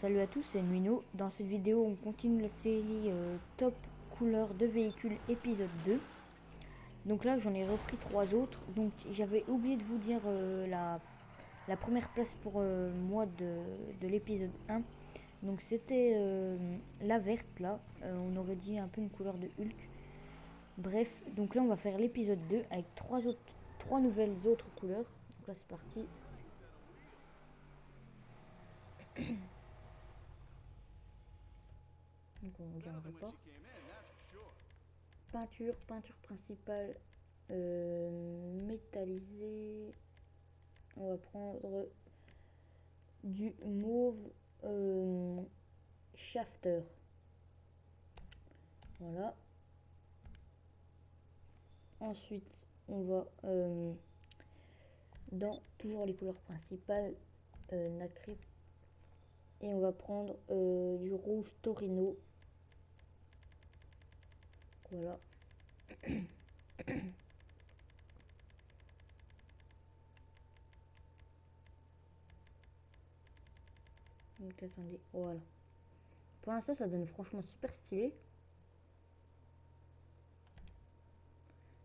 Salut à tous, c'est Nuino. Dans cette vidéo, on continue la série Top couleurs de véhicules épisode 2. Donc là, j'en ai repris 3 autres. Donc j'avais oublié de vous dire la première place pour moi de l'épisode 1. Donc c'était la verte là. On aurait dit un peu une couleur de Hulk. Bref, donc là on va faire l'épisode 2 avec trois nouvelles autres couleurs. Donc là c'est parti. Donc on vient au départ. Peinture principale métallisée. On va prendre du mauve shafter. Voilà. Ensuite, on va dans toujours les couleurs principales nacré. Et on va prendre du rouge Torino. Voilà. Donc attendez, voilà. Pour l'instant, ça donne franchement super stylé.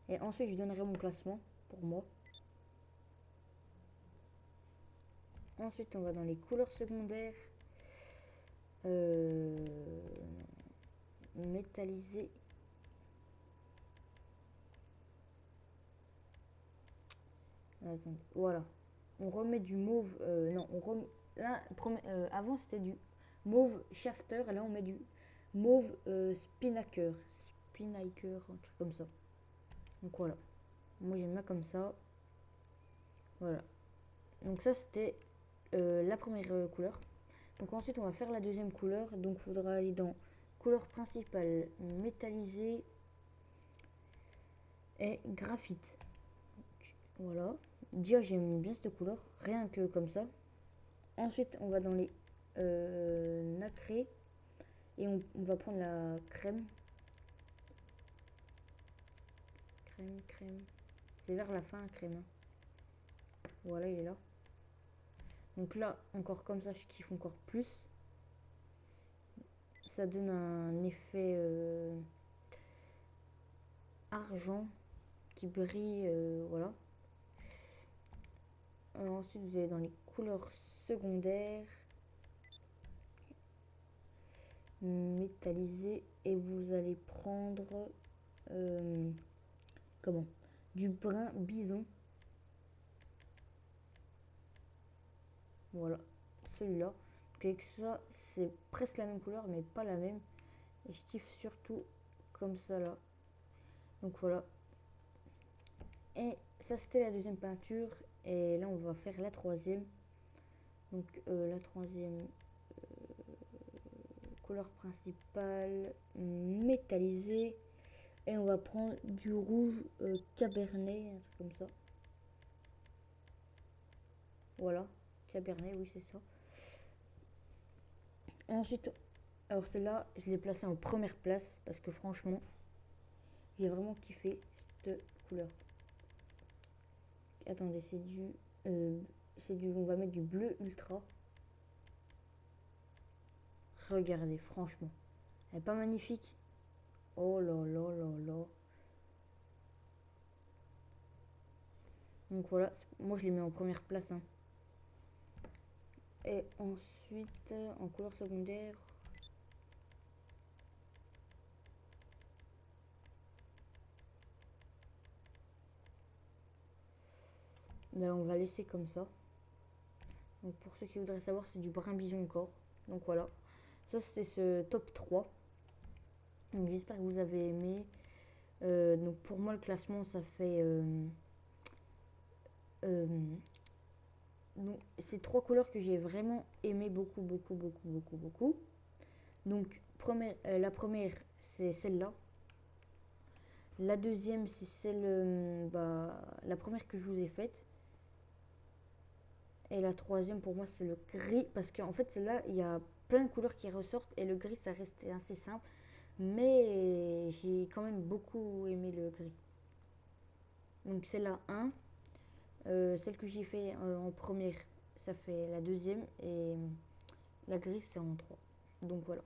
Et ensuite, je donnerai mon classement pour moi. Ensuite, on va dans les couleurs secondaires. Métallisé. Attendez, voilà. On remet du mauve. Non, on remet. Là, avant c'était du mauve shafter. Et là, on met du mauve spinnaker. Spinnaker, un truc comme ça. Donc voilà. Moi, j'aime bien comme ça. Voilà. Donc ça, c'était la première couleur. Donc ensuite, on va faire la deuxième couleur. Donc, il faudra aller dans couleur principale, métallisé et graphite. Voilà. Déjà, j'aime bien cette couleur, rien que comme ça. Ensuite, on va dans les nacrés et on va prendre la crème. Crème. C'est vers la fin, crème. Voilà, il est là. Donc là, encore comme ça, je kiffe encore plus. Ça donne un effet argent qui brille, voilà. Ensuite, vous allez dans les couleurs secondaires, métallisées, et vous allez prendre comment, du brun bison. Voilà, celui-là. Donc avec ça, c'est presque la même couleur, mais pas la même. Et je kiffe surtout comme ça là. Donc voilà. Et ça, c'était la deuxième peinture. Et là, on va faire la troisième. Donc la troisième couleur principale métallisée. Et on va prendre du rouge cabernet, un truc comme ça. Voilà, cabernet, oui, c'est ça. Et ensuite, alors celle-là, je l'ai placée en première place parce que franchement, j'ai vraiment kiffé cette couleur. Attendez, on va mettre du bleu ultra. Regardez, franchement, elle est pas magnifique? Oh là là là là. Donc voilà, moi je les mets en première place, hein. Et ensuite, en couleur secondaire, ben, on va laisser comme ça. Donc pour ceux qui voudraient savoir, c'est du brun bison encore. Donc voilà, ça c'était ce top 3. Donc j'espère que vous avez aimé. Donc pour moi le classement ça fait donc c'est 3 couleurs que j'ai vraiment aimé beaucoup. Donc la première c'est celle-là. La deuxième c'est celle la première que je vous ai faite. Et la troisième pour moi c'est le gris parce qu'en fait celle-là il y a plein de couleurs qui ressortent et le gris ça reste assez simple. Mais j'ai quand même beaucoup aimé le gris. Donc c'est la 1. Celle que j'ai fait en première, ça fait la deuxième. Et La grise, c'est en 3. Donc voilà.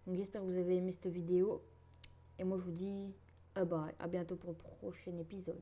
Donc j'espère que vous avez aimé cette vidéo. Et moi, je vous dis à bientôt pour le prochain épisode.